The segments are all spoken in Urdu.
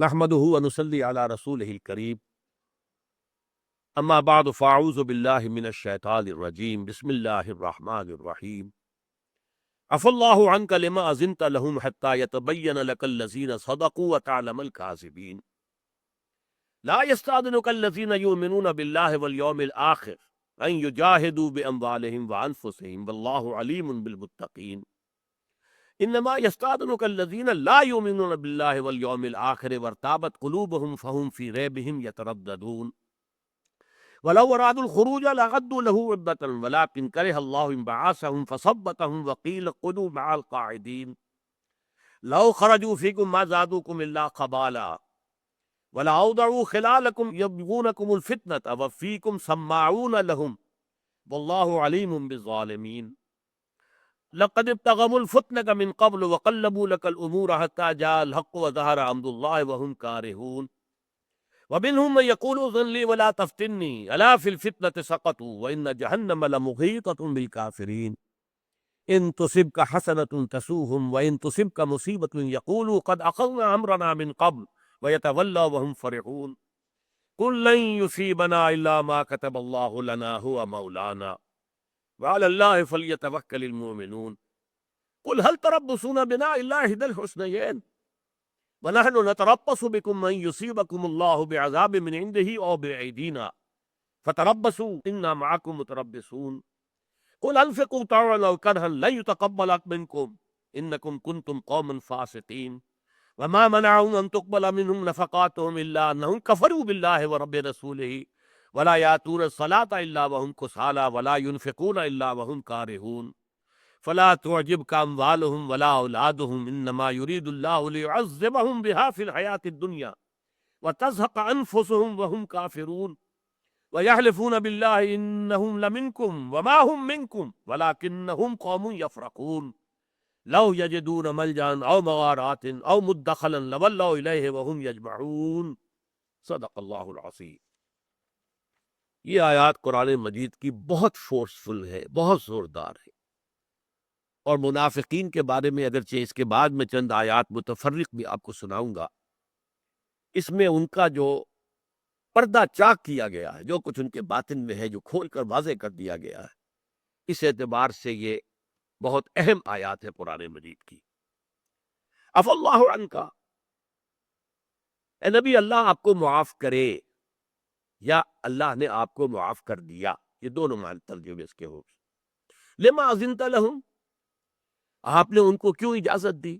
نحمده ونصلي على رسوله الكريم اما بعد فاعوذ بالله من الشيطان الرجيم بسم الله الرحمن الرحيم عفى الله عنك لما أذنت لهم حتى يتبين لك الذين صدقوا وتعلم الكاذبين لا يستأذنك الذين يؤمنون بالله واليوم الآخر أن يجاهدوا بأموالهم وأنفسهم والله عليم بالمتقين انما يستأذنك الذين لا يؤمنون بالله واليوم الآخر وارتابت قلوبهم فهم في ريبهم يترددون ولو ارادوا الخروج لاعدوا له عدة ولكن كره الله انبعاثهم فثبتهم وقيل اقعدوا مع القاعدين لو خرجوا فيكم ما زادوكم الا خبالا ولاوضعوا خلالكم يبغونكم الفتنة وفيكم سماعون لهم والله عليم بالظالمين لقد ابتغوا الفتنة من قبل وقلبوا لك الأمور حتى جاء الحق وظهر أمر الله وهم كارهون ومنهم من يقول ائذن لي ولا تفتني ألا في الفتنة سقطوا وإن جهنم لمحيطة بالكافرين إن تصبك حسنة تسوهم وإن تصبك مصيبة يقولوا قد أخذنا أمرنا من قبل ويتولوا وهم فرحون قل لن يصيبنا إلا ما كتب الله لنا هو مولانا وعلى الله فليتوكل المؤمنون قل هل تربصون بنا إلا إحدى الحسنيين ونحن نتربص بكم أن يصيبكم الله بعذاب من عنده أو بأيدينا فتربصوا إنا معكم متربصون قل أنفقوا طوعا أو كرها لن يتقبل منكم إنكم كنتم قوما فاسقين وما منعهم أن تقبل منهم نفقاتهم إلا أنهم كفروا بالله ورب رسوله ولا يأتون الصلاة إلا وهم كسالى ولا ينفقون إلا وهم كارهون فلا تعجبك أموالهم ولا أولادهم إنما يريد الله ليعذبهم بها في الحياة الدنيا وتزهق أنفسهم وهم كافرون ويحلفون بالله إنهم لمنكم وما هم منكم ولكنهم قوم يفرقون لو يجدون ملجأ أو مغارات أو مدخلا لولوا إليه وهم يجمعون صدق اللہ العظیم۔ یہ آیات قرآن مجید کی بہت فورسفل ہے، بہت زوردار ہے، اور منافقین کے بارے میں اگرچہ اس کے بعد میں چند آیات متفرق بھی آپ کو سناؤں گا، اس میں ان کا جو پردہ چاک کیا گیا ہے، جو کچھ ان کے باطن میں ہے، جو کھول کر واضح کر دیا گیا ہے، اس اعتبار سے یہ بہت اہم آیات ہے قرآن مجید کی۔ عفا اللہ عنکا، اے نبی اللہ آپ کو معاف کرے یا اللہ نے آپ کو معاف کر دیا، یہ دونوں معنی ترجمے اس کے ہو۔ لما اذنت لہم، آپ نے ان کو کیوں اجازت دی،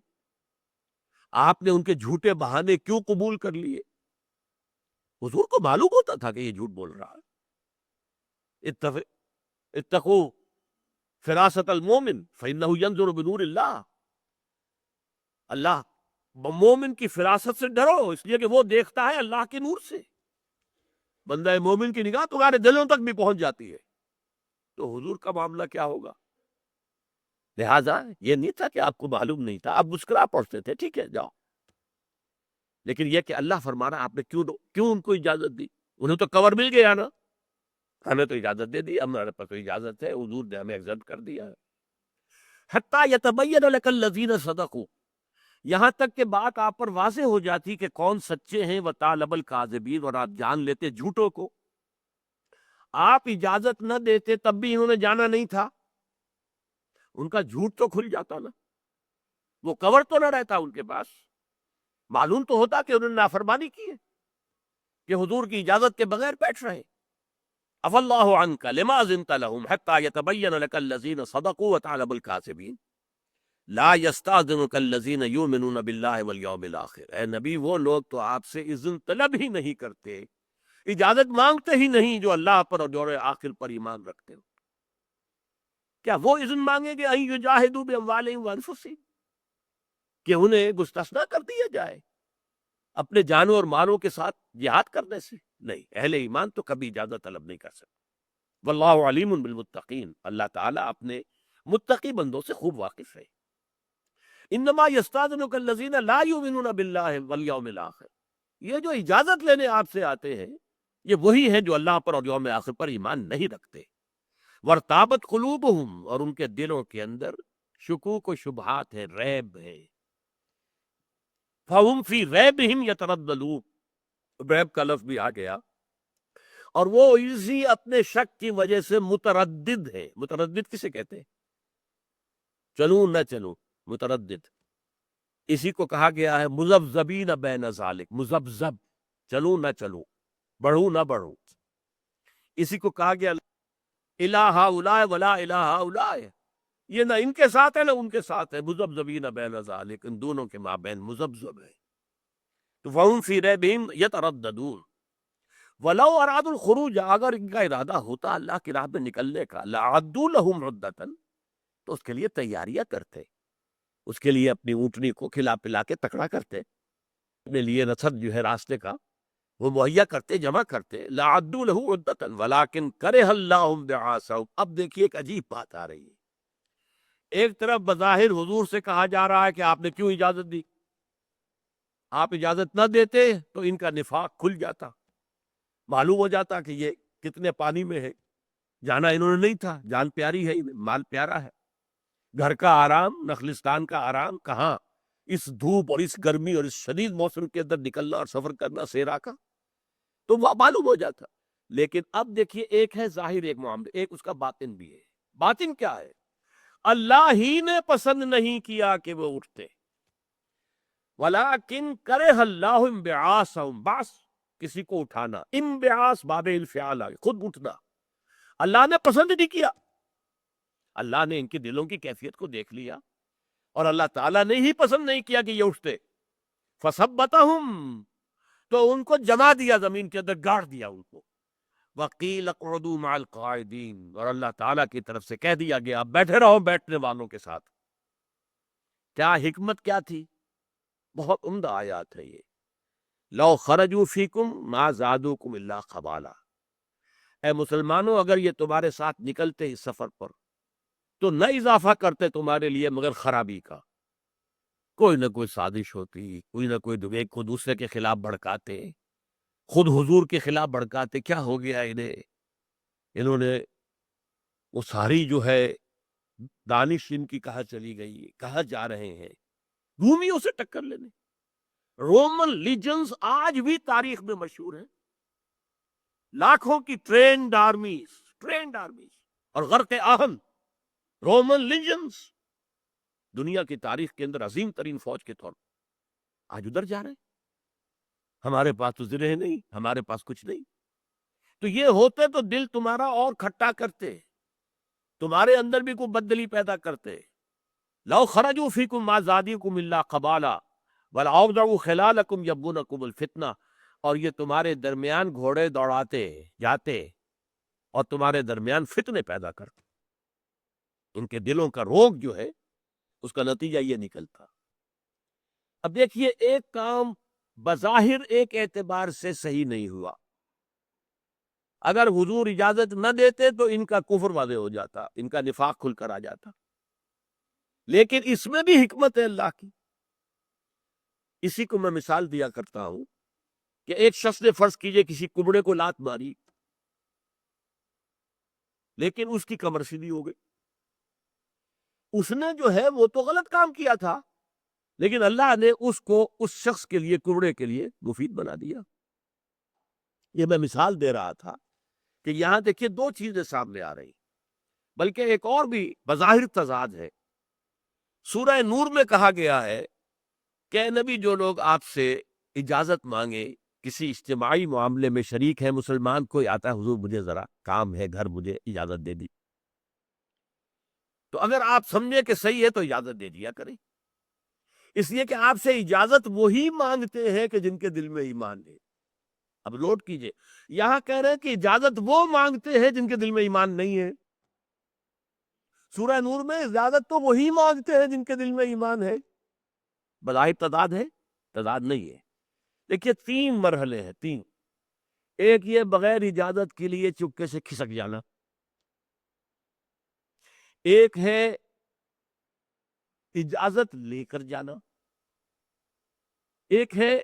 آپ نے ان کے جھوٹے بہانے کیوں قبول کر لیے؟ حضور کو معلوم ہوتا تھا کہ یہ جھوٹ بول رہا ہے۔ اتقوا فراست المومن فإنہ ینظر بنور اللہ، اللہ مومن کی فراست سے ڈرو اس لیے کہ وہ دیکھتا ہے اللہ کے نور سے۔ بندہ مومن کی نگاہ تمہارے دلوں تک بھی پہنچ جاتی ہے، تو حضور کا معاملہ کیا ہوگا؟ لہذا یہ نہیں تھا کہ آپ کو معلوم نہیں تھا، آپ مسکرا پڑھتے تھے، ٹھیک ہے جاؤ، لیکن یہ کہ اللہ فرما رہا آپ نے کیوں ان کو اجازت دی؟ انہیں تو کور مل گیا نا، ہمیں تو اجازت دے دی، ہمارے پاس تو اجازت ہے، حضور نے ہمیں ایگزمپٹ کر دیا ہے۔ حتیٰ یتبین لک الذین صدقوا، یہاں تک کہ بات آپ پر واضح ہو جاتی کہ کون سچے ہیں، وتعلم الکاذبین، اور آپ جان لیتے جھوٹوں کو۔ آپ اجازت نہ دیتے تب بھی انہوں نے جانا نہیں تھا، ان کا جھوٹ تو کھل جاتا نا، وہ کور تو نہ رہتا ان کے پاس، معلوم تو ہوتا کہ انہوں نے نافرمانی کی ہے، کہ حضور کی اجازت کے بغیر بیٹھ رہے۔ عفا اللہ عنک لما اذنت لهم حتى يتبين لك الذين صدقوا وتعلم الكاذبين لا يستأذنك الذين يؤمنون بالله واليوم الآخر، اے نبی وہ لوگ تو آپ سے اذن طلب ہی نہیں کرتے، اجازت مانگتے ہی نہیں جو اللہ پر اور یوم آخر پر ایمان رکھتے ہو۔ کیا وہ اذن مانگیں گے ان یجاہدوا باموالہم وانفسہم، کہ انہیں مستثنیٰ کر دیا جائے اپنے جانوں اور مالوں کے ساتھ جہاد کرنے سے؟ نہیں، اہل ایمان تو کبھی اجازت طلب نہیں کر سکتے۔ واللہ علیم بالمتقین، اللہ تعالیٰ اپنے متقی بندوں سے خوب واقف ہے۔ انما یستاذنک الذین لا یؤمنون باللہ والیوم الآخر، یہ جو اجازت لینے آپ سے آتے ہیں یہ وہی ہیں جو اللہ پر اور یوم آخر پر ایمان نہیں رکھتے۔ ورتابت قلوبہم، اور ان کے دلوں کے اندر شکوک و شبہات ہے، ریب ہے۔ فَهُمْ فِي رَيْبِهِمْ يَتَرَدَّدُونَ، ریب کا لفظ بھی آ گیا، اور وہ اسی اپنے شک کی وجہ سے متردد ہے۔ متردد کسے کہتے ہیں؟ چلوں نہ چلوں، متردد۔ اسی کو کہا گیا ہے مذبذبین بین ذالک، مذبذب، چلوں نہ چلوں، بڑھوں نہ بڑھوں۔ اسی کو کہا گیا الہ ہؤلاء ولا الہ ہؤلاء، یہ نہ ان کے ساتھ ہے نہ ان کے ساتھ ہے، مذبذبین بین ذالک، ان دونوں کے مابین مذبذب ہے۔ تو فَهُمْ فِي رَيْبِهِمْ يَتَرَدَّدُونَ وَلَوْ أَرَادُوا الْخُرُوجَ، اگر ان کا ارادہ ہوتا اللہ کی راہ میں نکلنے کا، لَأَعَدُّوا لَهُمْ عُدَّةً، تو اس کے لیے تیاریاں کرتے، اس کے لیے اپنی اونٹنی کو کھلا پلا کے تکڑا کرتے، اپنے لیے رسد جو ہے راستے کا وہ مہیا کرتے، جمع کرتے۔ لَعَدُّوا لَهُ عُدَّةً وَلَٰكِن كَرِهَ اللَّهُ بِعَاثَهُمْ۔ اب دیکھیے ایک عجیب بات آ رہی ہے، ایک طرف بظاہر حضور سے کہا جا رہا ہے کہ آپ نے کیوں اجازت دی، آپ اجازت نہ دیتے تو ان کا نفاق کھل جاتا، معلوم ہو جاتا کہ یہ کتنے پانی میں ہے، جانا انہوں نے نہیں تھا، جان پیاری ہے، مال پیارا ہے، گھر کا آرام، نخلستان کا آرام کہاں، اس دھوپ اور اس گرمی اور اس شدید موسم کے اندر نکلنا اور سفر کرنا سیرا کا، تو وہ معلوم ہو جاتا۔ لیکن اب دیکھیے ایک ہے ظاہر، ایک معاملہ، ایک اس کا باطن بھی ہے۔ باطن کیا ہے؟ اللہ ہی نے پسند نہیں کیا کہ وہ اٹھتے، وَلَٰكِن كَرِهَ اللَّهُ انبعاثَهُمْ، بعث کسی کو اٹھانا، انبعاث باب الفعال ہے، خود اٹھنا، اللہ نے پسند نہیں کیا۔ اللہ نے ان کے دلوں کی کیفیت کو دیکھ لیا، اور اللہ تعالیٰ نے ہی پسند نہیں کیا کہ یہ اٹھتے، فَثَبَّتَهُمْ، تو ان کو جما دیا، زمین کے اندر گاڑ دیا ان کو، وَقِيلَ اقْعُدُوا مَعَ الْقَاعِدِينَ، اور اللہ تعالیٰ کی طرف سے کہہ دیا گیا اب بیٹھے رہو بیٹھنے والوں کے ساتھ۔ کیا حکمت کیا تھی؟ بہت عمدہ آیات ہے یہ۔ لو خرجوا فیکم ما زادوکم الا خبالا، اے مسلمانوں اگر یہ تمہارے ساتھ نکلتے اس سفر پر تو نہ اضافہ کرتے تمہارے لیے مگر خرابی کا، کوئی نہ کوئی سازش ہوتی، کوئی نہ کوئی ایک کو دوسرے کے خلاف بھڑکاتے، خود حضور کے خلاف بھڑکاتے، کیا ہو گیا انہوں نے وہ ساری جو ہے دانش ان کی کہاں چلی گئی، کہاں جا رہے ہیں، رومیوں سے ٹکر لینے۔ رومن لیجنز آج بھی تاریخ میں مشہور ہیں، لاکھوں کی ٹرینڈ آرمیز اور غرق آہن رومن لیجنز دنیا کی تاریخ کے اندر عظیم ترین فوج کے طور پر آج ادھر جا رہے ہیں۔ ہمارے پاس تو زرہ نہیں، ہمارے پاس کچھ نہیں، تو یہ ہوتے تو دل تمہارا اور کھٹا کرتے، تمہارے اندر بھی کوئی بدلی پیدا کرتے۔ لو خرجوا فیکم ما زادوکم الا خبالا ولاوضعوا خلالکم یبغونکم الفتنہ، اور یہ تمہارے درمیان گھوڑے دوڑاتے جاتے اور تمہارے درمیان فتنے پیدا کرتے۔ ان کے دلوں کا روگ جو ہے اس کا نتیجہ یہ نکلتا۔ اب دیکھیے ایک کام بظاہر ایک اعتبار سے صحیح نہیں ہوا، اگر حضور اجازت نہ دیتے تو ان کا کفر واضح ہو جاتا، ان کا نفاق کھل کر آ جاتا، لیکن اس میں بھی حکمت ہے اللہ کی۔ اسی کو میں مثال دیا کرتا ہوں کہ ایک شخص نے فرض کیجئے کسی کبڑے کو لات ماری، لیکن اس کی کمر سیدھی ہو گئی، اس نے جو ہے وہ تو غلط کام کیا تھا، لیکن اللہ نے اس کو اس شخص کے لیے، کبڑے کے لیے مفید بنا دیا۔ یہ میں مثال دے رہا تھا کہ یہاں دیکھیے دو چیزیں سامنے آ رہی، بلکہ ایک اور بھی بظاہر تضاد ہے۔ سورہ نور میں کہا گیا ہے کہ اے نبی جو لوگ آپ سے اجازت مانگے، کسی اجتماعی معاملے میں شریک ہے، مسلمان کوئی آتا ہے حضور مجھے ذرا کام ہے گھر، مجھے اجازت دے دی، تو اگر آپ سمجھے کہ صحیح ہے تو اجازت دے دیا کریں، اس لیے کہ آپ سے اجازت وہی مانگتے ہیں کہ جن کے دل میں ایمان ہے۔ اب نوٹ کیجئے، یہاں کہہ رہے ہیں کہ اجازت وہ مانگتے ہیں جن کے دل میں ایمان نہیں ہے، سورہ نور میں اجازت تو وہی مانگتے ہیں جن کے دل میں ایمان ہے۔ بظاہر تضاد ہے؟ تضاد نہیں ہے۔ دیکھیے تین مرحلے ہیں، تین۔ ایک یہ بغیر اجازت کے لیے چپکے سے کھسک جانا، ایک ہے اجازت لے کر جانا، ایک ہے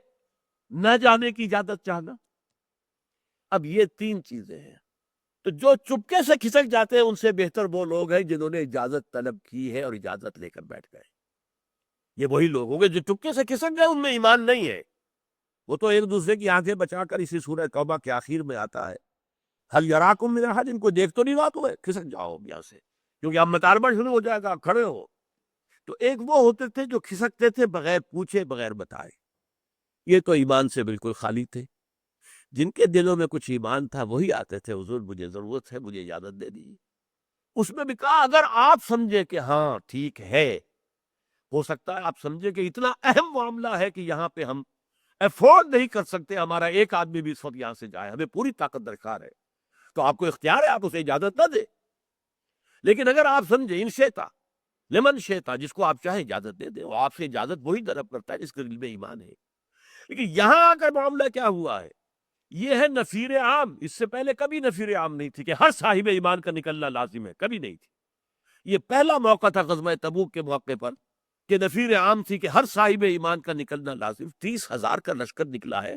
نہ جانے کی اجازت چاہنا۔ اب یہ تین چیزیں ہیں، تو جو چپکے سے کھسک جاتے ہیں ان سے بہتر وہ لوگ ہیں جنہوں نے اجازت طلب کی ہے اور اجازت لے کر بیٹھ گئے۔ یہ وہی لوگ ہوں گے جو چپکے سے کھسک گئے، ان میں ایمان نہیں ہے. وہ تو ایک دوسرے کی آنکھیں بچا کر اسی سورہ توبہ کے آخر میں آتا ہے، حل یراکم من احد، ان کو دیکھ تو نہیں رہا تمہیں، کھسک جاؤ یہاں سے، کیونکہ اب مطالبہ شروع ہو جائے گا، آپ کھڑے ہو. تو ایک وہ ہوتے تھے جو کھسکتے تھے بغیر پوچھے بغیر بتائے، یہ تو ایمان سے بالکل خالی تھے. جن کے دلوں میں کچھ ایمان تھا وہی آتے تھے، حضور مجھے ضرورت ہے، مجھے اجازت دے دیجیے. اس میں بھی کہا اگر آپ سمجھے کہ ہاں ٹھیک ہے، ہو سکتا ہے آپ سمجھے کہ اتنا اہم معاملہ ہے کہ یہاں پہ ہم افورڈ نہیں کر سکتے، ہمارا ایک آدمی بھی اس وقت یہاں سے جائے، ہمیں پوری طاقت درکار ہے، تو آپ کو اختیار ہے، آپ اسے اجازت نہ دیں. لیکن اگر آپ سمجھے ان شیتا لمن شیتا، جس کو آپ چاہیں اجازت دے دیں، وہ آپ سے اجازت وہی طلب کرتا ہے جس کے دل میں ایمان ہے. لیکن یہاں آ کر معاملہ کیا ہوا ہے، یہ ہے نفیر عام. اس سے پہلے کبھی نفیر عام نہیں تھی کہ ہر صاحب ایمان کا نکلنا لازم ہے، کبھی نہیں تھی. یہ پہلا موقع تھا غزوہ تبوک کے موقع پر کہ نفیر عام تھی کہ ہر صاحب ایمان کا نکلنا لازم. 30,000 کا لشکر نکلا ہے،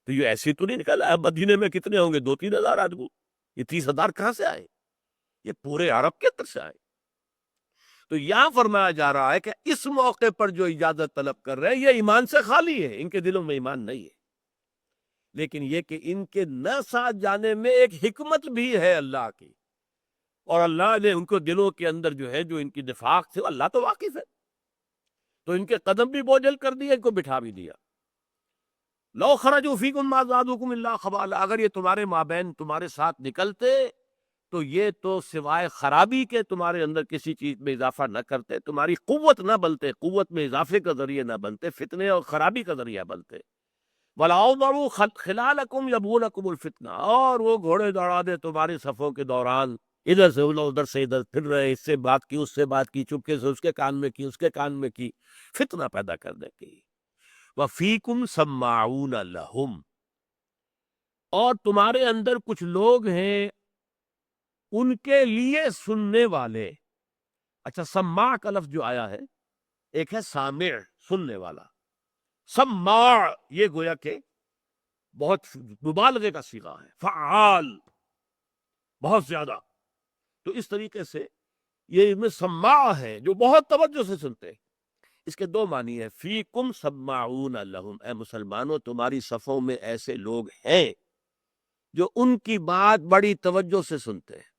تو یہ ایسے تو نہیں نکلا ہے. مدینے میں کتنے ہوں گے؟ 2-3 ہزار آدمی. یہ 30,000 کہاں سے آئے؟ یہ پورے عرب کے اندر سے آئے. تو یہاں فرمایا جا رہا ہے کہ اس موقع پر جو اجازت طلب کر رہے ہیں یہ ایمان سے خالی ہے، ان کے دلوں میں ایمان نہیں ہے. لیکن یہ کہ ان کے نہ ساتھ جانے میں ایک حکمت بھی ہے اللہ کی، اور اللہ نے ان کو دلوں کے اندر جو ہے، جو ان کی نفاق تھے، اللہ تو واقف ہے، تو ان کے قدم بھی بوجھل کر دیا، ان کو بٹھا بھی دیا. لو خرجوا فیکم ما زادوکم الا خبالا، اگر یہ تمہارے مابین تمہارے ساتھ نکلتے تو یہ تو سوائے خرابی کے تمہارے اندر کسی چیز میں اضافہ نہ کرتے، تمہاری قوت نہ بلتے، قوت میں اضافے کا ذریعہ نہ بنتے، فتنے اور خرابی کا ذریعہ بنتے. وَلَأَوْضَعُوا خِلَالَكُمْ يَبْغُونَكُمُ الْفِتْنَةَ، اور وہ گھوڑے دوڑا دے تمہاری صفوں کے دوران، ادھر سے ادھر سے ادھر پھر رہے، اس سے بات کی، اس سے بات کی، چپکے سے اس کے کان میں کی، اس کے کان میں کی، فتنہ پیدا کرنے کی. وَفِيكُمْ سَمَّاعُونَ لَهُمْ، اور تمہارے اندر کچھ لوگ ہیں ان کے لیے سننے والے. اچھا، سماع کا لفظ جو آیا ہے، ایک ہے سامع، سننے والا. سماع یہ گویا کہ بہت مبالغے کا صیغہ ہے، فعال، بہت زیادہ. تو اس طریقے سے یہ میں سماع ہے جو بہت توجہ سے سنتے ہیں. اس کے دو معنی ہیں. فیکم سماعون لہم، اے مسلمانوں تمہاری صفوں میں ایسے لوگ ہیں جو ان کی بات بڑی توجہ سے سنتے ہیں.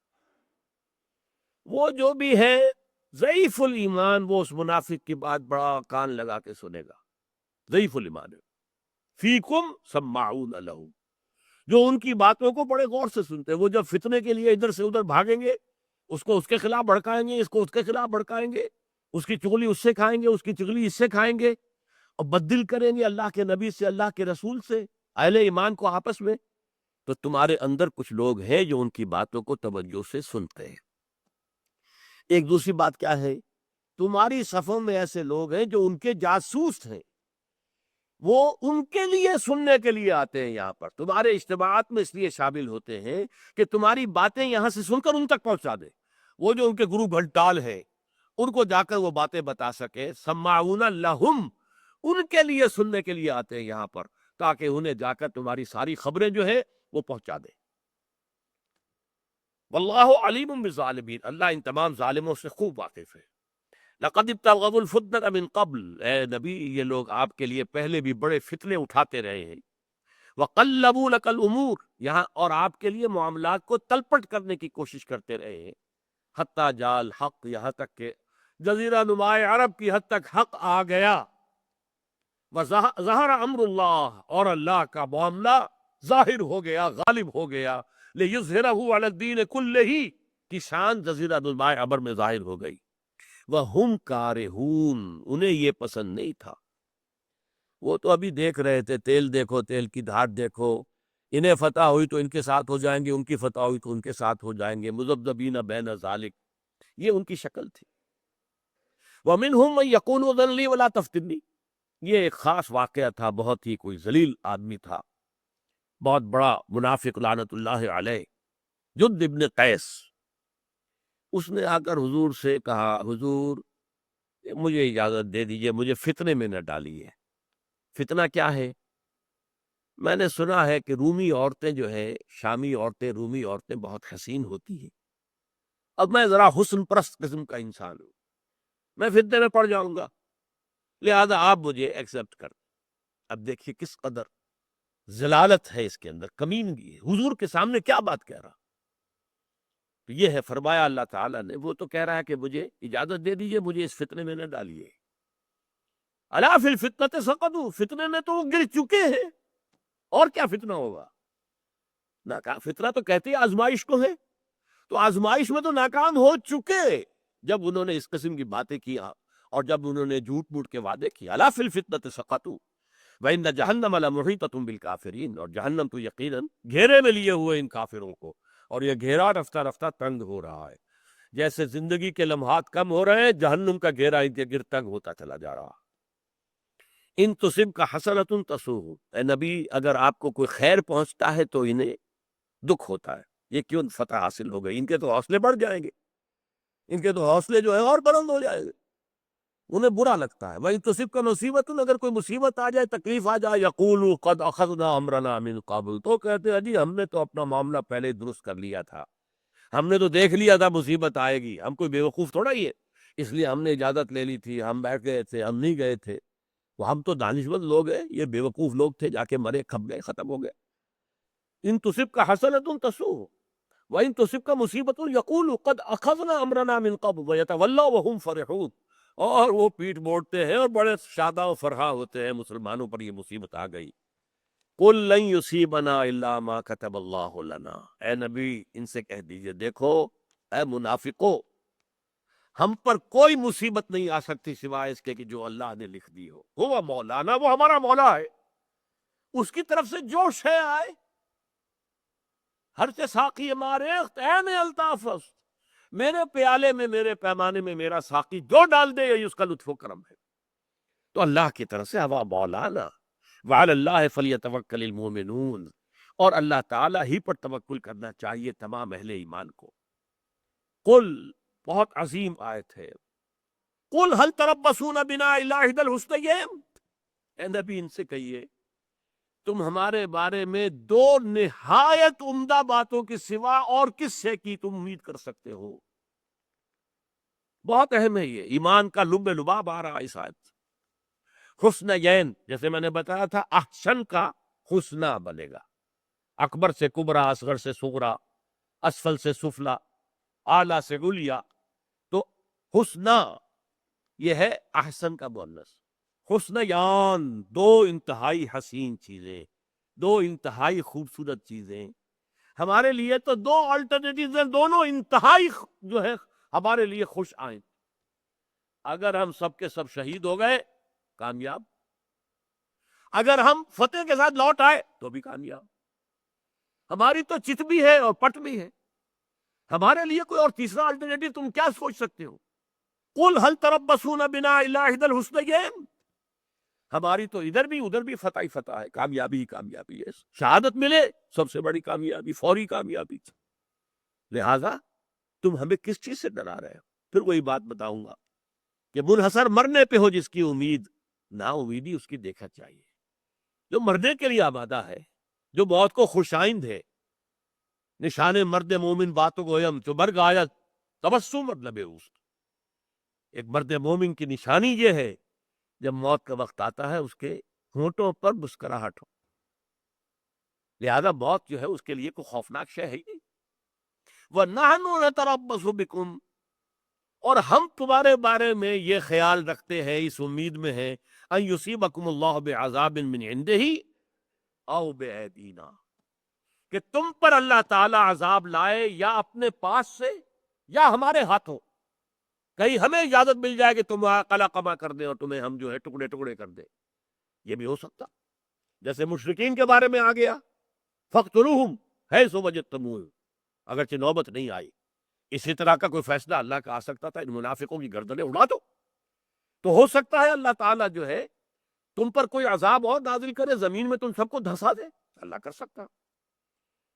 وہ جو بھی ہے ضعیف الایمان، وہ اس منافق کی بات بڑا کان لگا کے سنے گا، ضعیف الایمان ہے. فیکم سماعون لہم، جو ان کی باتوں کو بڑے غور سے سنتے ہیں. وہ جب فتنے کے لیے ادھر سے ادھر بھاگیں گے، اس کو اس کے خلاف بھڑکائیں گے، اس کو اس کے خلاف بھڑکائیں گے، اس کی چغلی اس سے کھائیں گے، اس کی چغلی اس سے کھائیں گے، اور بددل کریں گے اللہ کے نبی سے، اللہ کے رسول سے، اہل ایمان کو آپس میں. تو تمہارے اندر کچھ لوگ ہیں جو ان کی باتوں کو توجہ سے سنتے ہیں. ایک دوسری بات کیا ہے، تمہاری صفوں میں ایسے لوگ ہیں جو ان کے جاسوس ہیں، وہ ان کے لیے سننے کے لیے آتے ہیں یہاں پر، تمہارے اجتماعات میں اس لیے شامل ہوتے ہیں کہ تمہاری باتیں یہاں سے سن کر ان تک پہنچا دیں. وہ جو ان کے گرو گھنٹال ہے، ان کو جا کر وہ باتیں بتا سکے. سماعون لہم، ان کے لیے سننے کے لیے آتے ہیں یہاں پر، تاکہ انہیں جا کر تمہاری ساری خبریں جو ہے وہ پہنچا دے. واللہ علیم بالظالمین، اللہ ان تمام ظالموں سے خوب واقف ہے. لقد ابتغوا الفتنة من قبل، اے نبی یہ لوگ آپ کے لیے پہلے بھی بڑے فتنے اٹھاتے رہے ہیں. وقلبوا لك الامور، یہاں اور آپ کے لیے معاملات کو تلپٹ کرنے کی کوشش کرتے رہے ہیں. حتی جاء الحق، یہاں تک کہ جزیرہ نمائے عرب کی حد تک حق آ گیا. وظہر امر اللہ، اور اللہ کا معاملہ ظاہر ہو گیا، غالب ہو گیا. لیظہرہ علی الدین کلہ، کی شان جزیرہ نمائے عرب میں ظاہر ہو گئی. وَهُمْ كَارِهُونَ، انہیں یہ پسند نہیں تھا. وہ تو ابھی دیکھ رہے تھے، تیل دیکھو، تیل کی دھار دیکھو، انہیں فتح ہوئی تو ان کے ساتھ ہو جائیں گے، ان کی فتح ہوئی تو ان کے ساتھ ہو جائیں گے، مذبذبین بین ذالک، یہ ان کی شکل تھی. وَمِنْهُمْ مَن يَقُولُ اذْن لِّي وَلَا تَفْتِنِّي، یہ ایک خاص واقعہ تھا، بہت ہی کوئی ذلیل آدمی تھا، بہت بڑا منافق لعنت اللہ علیہ، جد ابن قیس. اس نے آ کر حضور سے کہا، حضور مجھے اجازت دے دیجئے، مجھے فتنے میں نہ ڈالیے. فتنہ کیا ہے؟ میں نے سنا ہے کہ رومی عورتیں جو ہے، شامی عورتیں، رومی عورتیں بہت حسین ہوتی ہیں. اب میں ذرا حسن پرست قسم کا انسان ہوں، میں فتنے میں پڑ جاؤں گا. لہذا آپ مجھے ایکسپٹ کر۔ اب دیکھیے کس قدر ضلالت ہے اس کے اندر، کمینگی ہے، حضور کے سامنے کیا بات کہہ رہا۔ تو یہ ہے، فرمایا اللہ تعالیٰ نے، وہ تو کہہ رہا ہے کہ مجھے اجازت دے دیجئے، مجھے اس فتنے میں نہ ڈالیے۔ الا فی الفتنۃ سقطوا، فتنے میں تو وہ گر چکے ہیں، اور کیا فتنہ ہوگا؟ فتنہ تو کہتے ہیں آزمائش کو ہے، تو آزمائش میں تو ناکام ہو چکے جب انہوں نے اس قسم کی باتیں کی، اور جب انہوں نے جھوٹ موٹ کے وعدے کیے۔ الا فی الفتنۃ سقطوا وَإِنَّ جَهَنَّمَ لَمُحِيطَةٌ بِالْكَافِرِينَ، اور جہنم تو یقیناً گھیرے میں لیے ہوئے ان کافروں کو، اور یہ گھیرا رفتہ رفتہ تنگ ہو رہا ہے۔ جیسے زندگی کے لمحات کم ہو رہے ہیں، جہنم کا گھیرا ان کے گرد تنگ ہوتا چلا جا رہا۔ ان تصب کا حسنۃ تسوہ، اے نبی اگر آپ کو کوئی خیر پہنچتا ہے تو انہیں دکھ ہوتا ہے، یہ کیوں فتح حاصل ہو گئی، ان کے تو حوصلے بڑھ جائیں گے، ان کے تو حوصلے جو ہے اور بلند ہو جائیں گے، انہیں برا لگتا ہے۔ وَإِن تُصِبْكَ مُصِیبَةٌ، اگر کوئی مصیبت آ جائے، تکلیف آ جائے، یقولوا قد اخذنا امرنا من قبل، تو کہتے ہیں جی ہم نے تو اپنا معاملہ پہلے ہی درست کر لیا تھا، ہم نے تو دیکھ لیا تھا مصیبت آئے گی، ہم کوئی بیوقوف تھوڑا ہی ہے، اس لیے ہم نے اجازت لے لی تھی، ہم بیٹھ گئے تھے، ہم نہیں گئے تھے، وہ ہم تو دانشمند لوگ ہیں، یہ بیوقوف لوگ تھے، جا کے مرے، کھپ گئے، ختم ہو گئے۔ ان تصبک حسنۃ تسوہ وان تصبک مصیبۃ یقولوا قد اخذنا امرنا من قبل ویتولوا وهم فرحون، اور وہ پیٹھ موڑتے ہیں اور بڑے شادہ و فرحاں ہوتے ہیں، مسلمانوں پر یہ مصیبت آ گئی۔ قل لن یصیبنا الا ما كتب اللہ لنا، اے نبی ان سے کہہ دیجئے، دیکھو اے منافقو، ہم پر کوئی مصیبت نہیں آ سکتی سوائے اس کے کہ جو اللہ نے لکھ دی ہو، وہ مولانا، وہ ہمارا مولا ہے، اس کی طرف سے جو شے آئے، ہر سے ساقی ماریخت عین الطاف، میرے پیالے میں، میرے پیمانے میں میرا ساقی جو ڈال دے یہ اس کا لطف و کرم ہے۔ تو اللہ کی طرف سے ہوا مولانا، وعلی اللہ فلیتوکل المؤمنون، اور اللہ تعالیٰ ہی پر توکل کرنا چاہیے تمام اہل ایمان کو۔ قل، بہت عظیم آیت ہے، قل هل تربصون بنا الا احدى الحسنيين، اے نبی ان سے کہیے تم ہمارے بارے میں دو نہایت عمدہ باتوں کے سوا اور کس سے کی تم امید کر سکتے ہو؟ بہت اہم ہے یہ، ایمان کا لب لباب آ رہا اس آیت سے۔ حسنین، جیسے میں نے بتایا تھا، احسن کا حسنہ بنے گا، اکبر سے کبرا، اصغر سے صغرا، اسفل سے سفلا، اعلیٰ سے علیا، تو حسنہ یہ ہے احسن کا مؤنث۔ حسنیان، دو انتہائی حسین چیزیں، دو انتہائی خوبصورت چیزیں، ہمارے لیے تو دو آلٹرنیٹیوز ہیں، دونوں انتہائی جو ہے ہمارے لیے خوش آئیں۔ اگر ہم سب کے سب شہید ہو گئے، کامیاب، اگر ہم فتح کے ساتھ لوٹ آئے تو بھی کامیاب، ہماری تو چت بھی ہے اور پٹ بھی ہے، ہمارے لیے کوئی اور تیسرا آلٹرنیٹیو تم کیا سوچ سکتے ہو؟ قل هل تربصون بنا الا احدى الحسنيين، ہماری تو ادھر بھی ادھر بھی فتح ہی فتح ہے، کامیابی ہی کامیابی ہے، شہادت ملے سب سے بڑی کامیابی، فوری کامیابی۔ لہذا تم ہمیں کس چیز سے ڈرا رہے ہو؟ پھر وہی بات بتاؤں گا کہ منحصر مرنے پہ ہو جس کی امید، نا امیدی اس کی دیکھا چاہیے، جو مرنے کے لیے آمادہ ہے، جو موت کو خوش آئند ہے۔ نشان مرد مومن باتوں گویم جو مرگ آیت تبسم مطلب اوست، ایک مرد مومن کی نشانی یہ ہے جب موت کا وقت آتا ہے اس کے ہونٹوں پر مسکراہٹ ہو، لہذا موت جو ہے اس کے لیے کوئی خوفناک شے ہے ہی نہیں۔ وَنَحْنُ نَتَرَبَّصُ بِكُمْ، اور ہم تمہارے بارے میں یہ خیال رکھتے ہیں، اس امید میں ہیں، ان یصیبکم اللہ بعذاب من عنده او بأیدینا، کہ تم پر اللہ تعالی عذاب لائے یا اپنے پاس سے یا ہمارے ہاتھوں، کہیں ہمیں اجازت مل جائے کہ تم قلع قما کر دیں اور تمہیں ہم جو ہے ٹکڑے ٹکڑے کر دیں، یہ بھی ہو سکتا، جیسے مشرکین کے بارے میں آ گیا فَاقْتُلُوهُمْ حَيْثُ وَجَدتُّمُوهُمْ، اگرچہ نوبت نہیں آئی، اسی طرح کا کوئی فیصلہ اللہ کا آ سکتا تھا، ان منافقوں کی گردنیں اڑا دو، تو ہو سکتا ہے اللہ تعالیٰ جو ہے تم پر کوئی عذاب اور نازل کرے، زمین میں تم سب کو دھسا دے، اللہ کر سکتا۔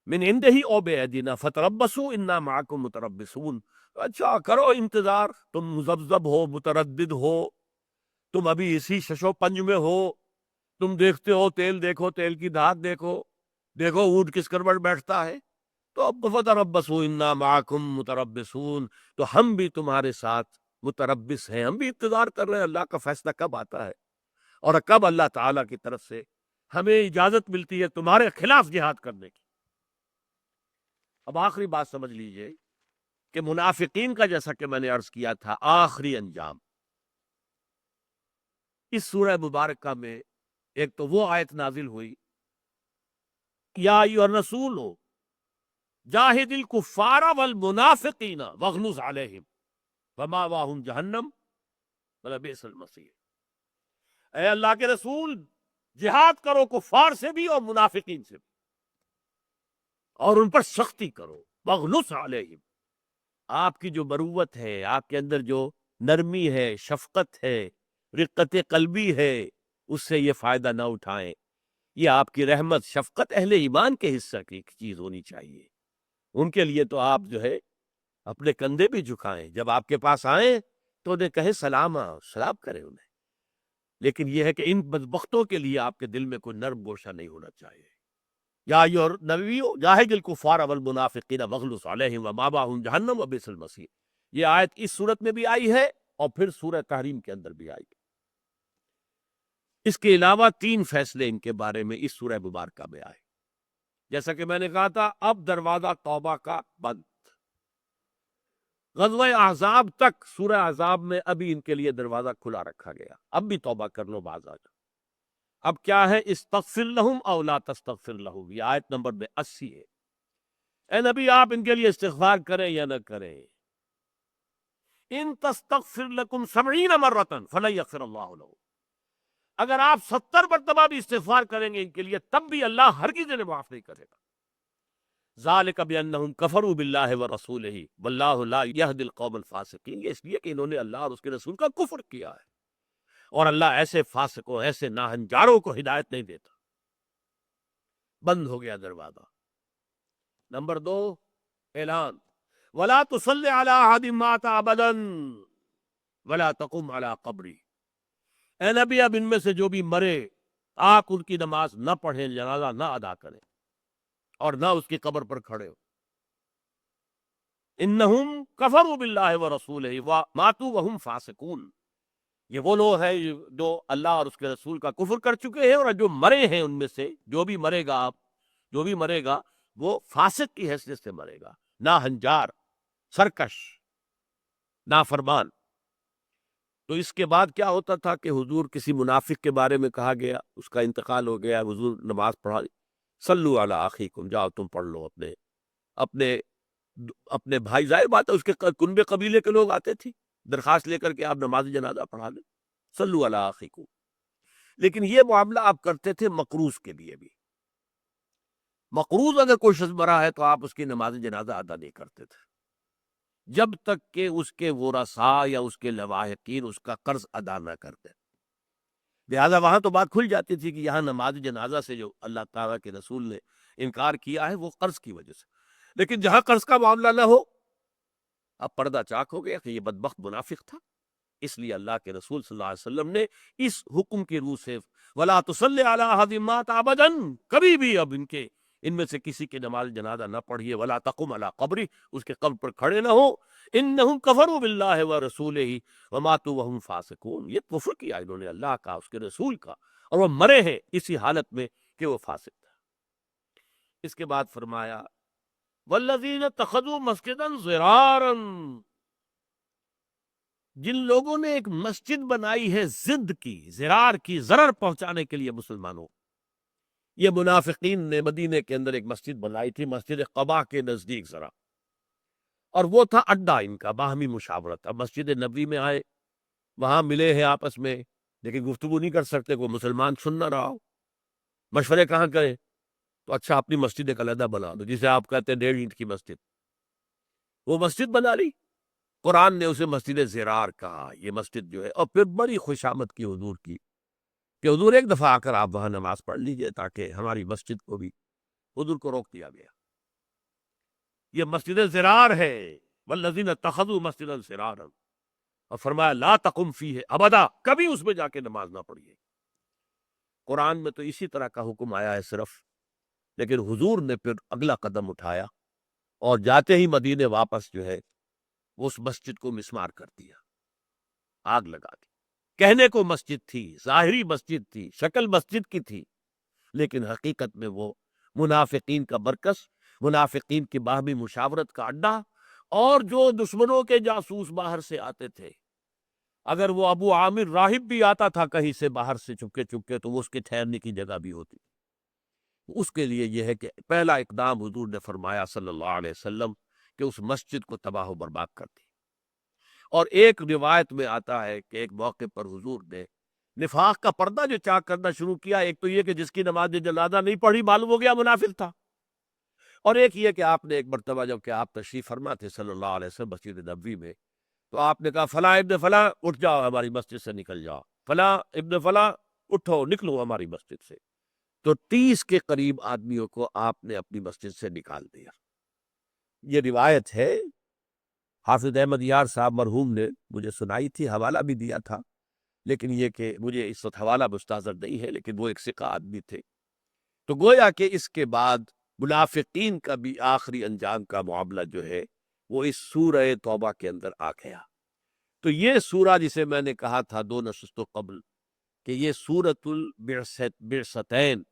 من عنده او بأیدینا فتربصوا انا معکم متربصون، اچھا کرو انتظار، تم مذبذب ہو، متردد ہو، تم ابھی اسی ششو پنج میں ہو، تم دیکھتے ہو تیل، دیکھو تیل کی دھار، دیکھو دیکھو اونٹ کس کروٹ بیٹھتا ہے، تو اب فتربصوا انا معکم متربصون، تو ہم بھی تمہارے ساتھ متربص ہیں، ہم بھی انتظار کر رہے ہیں اللہ کا فیصلہ کب آتا ہے اور کب اللہ تعالیٰ کی طرف سے ہمیں اجازت ملتی ہے تمہارے خلاف جہاد کرنے کی۔ اب آخری بات سمجھ لیجئے کہ منافقین کا جیسا کہ میں نے عرض کیا تھا آخری انجام اس سورہ مبارکہ میں ایک تو وہ آیت نازل ہوئی یا ایھا الرسول جاہد الکفار والمنافقین واغلظ علیہم ومأواہم جہنم ولبئس المصیر۔ اے اللہ کے رسول، جہاد کرو کفار سے بھی اور منافقین سے بھی، اور ان پر سختی کرو، واغلظ علیہم۔ آپ کی جو مروت ہے، آپ کے اندر جو نرمی ہے، شفقت ہے، رقت قلبی ہے، اس سے یہ فائدہ نہ اٹھائیں۔ یہ آپ کی رحمت شفقت اہل ایمان کے حصہ کی چیز ہونی چاہیے۔ ان کے لیے تو آپ جو ہے اپنے کندھے بھی جھکائیں، جب آپ کے پاس آئیں تو انہیں کہیں سلام کریں انہیں۔ لیکن یہ ہے کہ ان بدبختوں کے لیے آپ کے دل میں کوئی نرم گوشہ نہیں ہونا چاہیے۔ یا ایھا النبی جاہد الکفار والمنافقین واغلظ علیہم ومأواہم جہنم وبئس المصیر۔ یہ آیت اس صورت میں بھی آئی ہے اور پھر سورہ تحریم کے اندر بھی آئی ہے۔ اس کے علاوہ 3 فیصلے ان کے بارے میں اس سورہ مبارکہ میں آئے۔ جیسا کہ میں نے کہا تھا، اب دروازہ توبہ کا بند۔ غزوہ احزاب تک سورہ احزاب میں ابھی ان کے لیے دروازہ کھلا رکھا گیا، اب بھی توبہ کر لو باز آ جاؤ۔ اب کیا ہے، استغفر لہم او لا تستغفر لہم، یہ آیت نمبر 80 ہے۔ اے نبی، آپ ان کے لیے استغفار کریں یا نہ کریں، ان تستغفر لکم 70 مرۃ فلن یغفر اللہ لہم، اگر آپ 70 مرتبہ بھی استغفار کریں گے ان کے لیے تب بھی اللہ ہرگز انہیں معاف نہیں کرے گا۔ ذالک بانہم کفروا باللہ ورسولہ واللہ لا یہدی القوم الفاسقین، یہ اس لیے کہ انہوں نے اللہ اور اس کے رسول کا کفر کیا ہے، اور اللہ ایسے فاسقوں، ایسے ناہنجاروں کو ہدایت نہیں دیتا۔ بند ہو گیا دروازہ۔ نمبر 2، اعلان ولا تصلی علی احد مات ابدا ولا تقم علی قبری۔ اے نبی، اب ان میں سے جو بھی مرے آپ ان کی نماز نہ پڑھیں، جنازہ نہ ادا کریں اور نہ اس کی قبر پر کھڑے ہو۔ انہم کفروا باللہ ورسولہ وماتوا وہم فاسقون، یہ وہ لوگ ہیں جو اللہ اور اس کے رسول کا کفر کر چکے ہیں، اور جو مرے ہیں ان میں سے جو بھی مرے گا وہ فاسق کی حیثیت سے مرے گا، ناہنجار، سرکش، نافرمان۔ تو اس کے بعد کیا ہوتا تھا کہ حضور کسی منافق کے بارے میں کہا گیا، اس کا انتقال ہو گیا، حضور نماز پڑھا، صلو علی اخیکم، جاؤ تم پڑھ لو اپنے بھائی، ظاہر بات ہے اس کے کنبے قبیلے کے لوگ آتے تھے درخواست لے کر کے آپ نماز جنازہ پڑھا لیں، صلو علی اخیکم۔ لیکن یہ معاملہ آپ کرتے تھے مقروض کے لیے بھی۔ مقروض اگر کوئی شخص مرا ہے تو آپ اس کی نماز جنازہ ادا نہیں کرتے تھے جب تک کہ اس کے ورثاء یا اس کے لواحقین اس کا قرض ادا نہ کرتے۔ لہذا وہاں تو بات کھل جاتی تھی کہ یہاں نماز جنازہ سے جو اللہ تعالیٰ کے رسول نے انکار کیا ہے وہ قرض کی وجہ سے، لیکن جہاں قرض کا معاملہ نہ ہو، اب پردہ چاک ہو گیا کہ یہ بدبخت منافق تھا۔ اس لیے اللہ کے رسول صلی اللہ علیہ وسلم نے اس حکم کی روح سے وَلَا تُصَلِّ عَلَىٰ أَحَدٍ مَاتَ أَبَدًا، کبھی بھی اب ان میں سے کسی کی نماز جنازہ نہ پڑھیے، وَلَا تَقُمْ عَلَىٰ قَبْرِهِ، اس کے قبر پر کھڑے نہ ہو، إِنَّهُمْ كَفَرُوا بِاللَّهِ وَرَسُولِهِ وَمَاتُوا وَهُمْ فَاسِقُونَ، یہ کفر کیا انہوں نے اللہ کا، اس کے رسول کا، اور وہ مرے ہیں اسی حالت میں کہ وہ فاسق تھا۔ اس کے بعد فرمایا وَالَّذِينَ اتَّخَذُوا مَسْجِدًا ضِرَارًا، جن لوگوں نے ایک مسجد بنائی ہے ضد کی، ضرار کی، ضرر پہنچانے کے لیے مسلمانوں، یہ منافقین نے مدینے کے اندر ایک مسجد بنائی تھی، مسجد قباء کے نزدیک ذرا، اور وہ تھا اڈا ان کا باہمی مشاورت۔ اب مسجد نبوی میں آئے، وہاں ملے ہیں آپس میں، لیکن گفتگو نہیں کر سکتے، کوئی مسلمان سن نہ رہا ہو، مشورے کہاں کریں؟ تو اچھا اپنی مسجد ایک علیحدہ بنا دو، جسے آپ کہتے ہیں 1.5 اینٹ کی مسجد، وہ مسجد بنا لی۔ قرآن نے اسے مسجد زرار کہا، یہ مسجد جو ہے، اور پھر بڑی خوشامد کی حضور کی کہ حضور ایک دفعہ آ کر آپ وہاں نماز پڑھ لیجئے تاکہ ہماری مسجد کو بھی، حضور کو روک دیا گیا۔ یہ مسجد زرار ہے، والذین اتخذوا مسجدا زرارا، اور فرمایا لا تقم فیہ ابدا، کبھی اس میں جا کے نماز نہ پڑھیے۔ قرآن میں تو اسی طرح کا حکم آیا ہے صرف، لیکن حضور نے پھر اگلا قدم اٹھایا اور جاتے ہی مدینے واپس جو ہے وہ اس مسجد کو مسمار کر دیا۔ آگ لگا دی۔ کہنے کو مسجد تھی، ظاہری مسجد تھی، شکل مسجد کی تھی، لیکن حقیقت میں وہ منافقین کا مرکز، منافقین کی باہمی مشاورت کا اڈا، اور جو دشمنوں کے جاسوس باہر سے آتے تھے، اگر وہ ابو عامر راہب بھی آتا تھا کہیں سے باہر سے چپکے چپکے، تو وہ اس کے ٹھہرنے کی جگہ بھی ہوتی۔ اس کے لیے یہ ہے کہ پہلا اقدام حضور نے فرمایا صلی اللہ علیہ وسلم کہ اس مسجد کو تباہ و برباد کر دی۔ اور ایک روایت میں آتا ہے کہ ایک موقع پر حضور نے نفاق کا پردہ جو چاک کرنا شروع کیا، ایک تو یہ کہ جس کی نماز جنازہ نہیں پڑھی معلوم ہو گیا منافق تھا، اور ایک یہ کہ آپ نے ایک مرتبہ جب کہ آپ تشریف فرما تھے صلی اللہ علیہ وسلم مسجد نبوی میں، تو آپ نے کہا فلاں ابن فلاں اٹھ جاؤ، ہماری مسجد سے نکل جاؤ، فلاں ابن فلاں اٹھو نکلو ہماری مسجد سے۔ تو 30 کے قریب آدمیوں کو آپ نے اپنی مسجد سے نکال دیا۔ یہ روایت ہے، حافظ احمد یار صاحب مرحوم نے مجھے سنائی تھی، حوالہ بھی دیا تھا، لیکن یہ کہ مجھے اس وقت حوالہ مستحضر نہیں ہے، لیکن وہ ایک ثقہ آدمی تھے۔ تو گویا کہ اس کے بعد منافقین کا بھی آخری انجام کا معاملہ جو ہے وہ اس سورہ توبہ کے اندر آ گیا۔ تو یہ سورہ جسے میں نے کہا تھا 2 نشستوں قبل کہ یہ سورۃ البعثتین،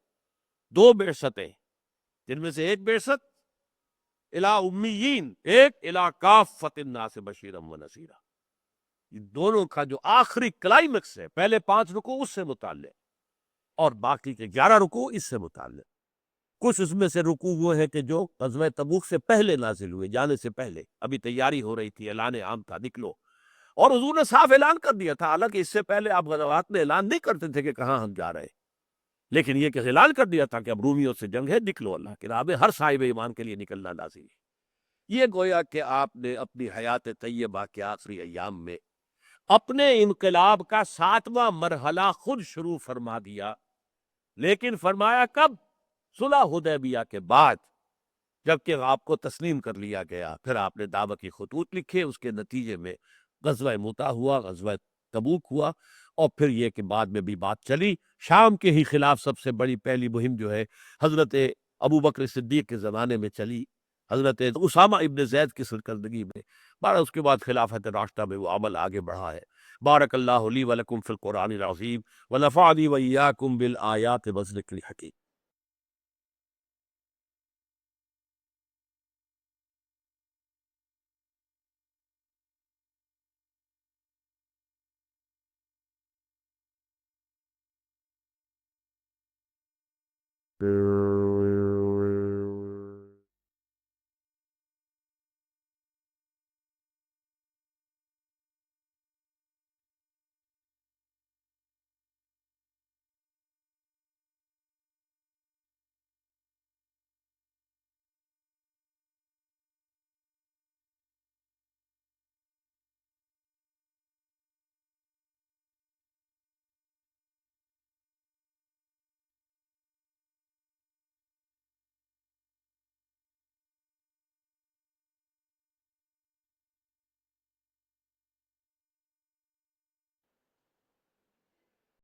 2 بعثتیں، جن میں سے ایک بعثت الی امیین، ایک الی کافۃ الناس بشیرا و نذیرا، یہ دونوں کا جو آخری کلائمیکس ہے، پہلے 5 رکوع اس سے متعلق اور باقی کے 11 رکوع اس سے متعلق۔ کچھ اس میں سے رکوع وہ ہے کہ جو غزوہ تبوک سے پہلے نازل ہوئے، جانے سے پہلے، ابھی تیاری ہو رہی تھی، اعلان عام تھا نکلو، اور حضور نے صاف اعلان کر دیا تھا، حالانکہ اس سے پہلے آپ غزوات میں اعلان نہیں کرتے تھے کہ کہاں ہم جا رہے ہیں، لیکن یہ کہ اعلان کر دیا تھا کہ اب رومیوں سے جنگ ہے، نکلو، اللہ کے راہ میں ہر صاحب ایمان کے لیے نکلنا لازمی ہے۔ یہ گویا کہ آپ نے اپنی حیات طیبہ کے آخری ایام میں اپنے انقلاب کا 7واں مرحلہ خود شروع فرما دیا، لیکن فرمایا کب؟ صلح حدیبیہ کے بعد، جبکہ آپ کو تسلیم کر لیا گیا۔ پھر آپ نے دعوت کی خطوط لکھے، اس کے نتیجے میں غزوہ موتا ہوا، غزوہ تبوک ہوا، اور پھر یہ کہ بعد میں بھی بات چلی، شام کے ہی خلاف سب سے بڑی پہلی مہم جو ہے حضرت ابو بکر صدیق کے زمانے میں چلی، حضرت اسامہ ابن زید کی سرکردگی میں، بارہ اس کے بعد خلافت راشدہ میں وہ عمل آگے بڑھا ہے۔ بارک اللہ لی ولکم فی القرآن العظیم ونفعنی وإیاکم بالآیات والذکر الحکیم۔